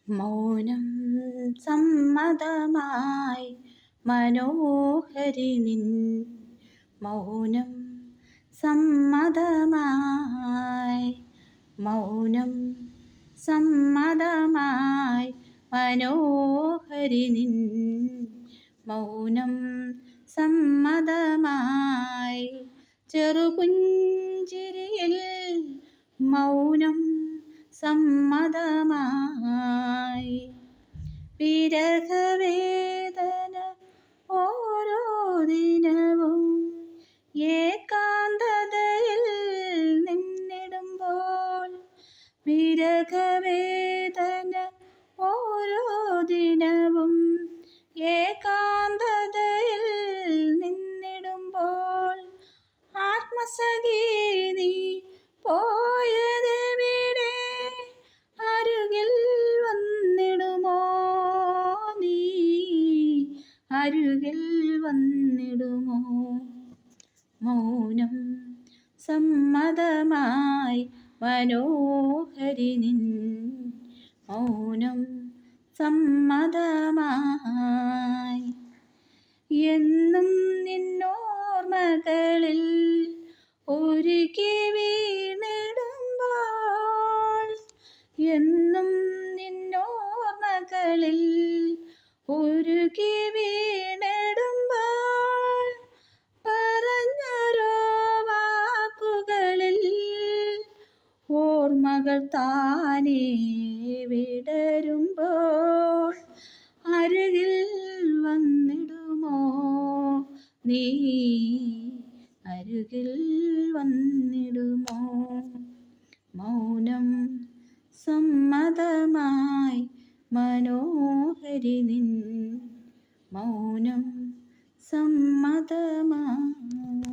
മൗനം സമ്മതമായി മനോഹരി നിൻ മൗനം സമ്മതമായി മൗനം സമ്മതമായി മനോഹരി നിൻ മൗനം സമ്മതമായി ചെറുപുഞ്ചിരിയിൽ മൗനം സമ്മതമായി വിരഹവേദന ഓരോ ദിനവും ഏകാന്തതയിൽ നിന്നിടുമ്പോൾ വിരഹവേദന ഓരോ ദിനവും ഏകാന്തതയിൽ നിന്നിടുമ്പോൾ ആത്മസഖി നീ പോയതെവിടെ അരുകിൽ വന്നിടുമോ നീ അരുകിൽ വന്നിടുമോ മൗനം സമ്മതമായി മനോഹരി നിൻ മൗനം സമ്മതമായി എന്നും നിന്നോർമകളിൽ ഒരുക്കി വീണിടുമ്പോൾ എന്നും നിന്നോർമകളിൽ ഒരുക്കി വീണിടുമ്പോൾ പറഞ്ഞോരോ വാക്കുകളിൽ ഓർമ്മകൾ താനേ വിടരുമ്പോൾ അരുകിൽ വന്നിടുമോ നീ അരുകിൽ വന്നിടുമോ മൗനം സമ്മതമായി മനോഹരി നിൻ മൗനം സമ്മതമായി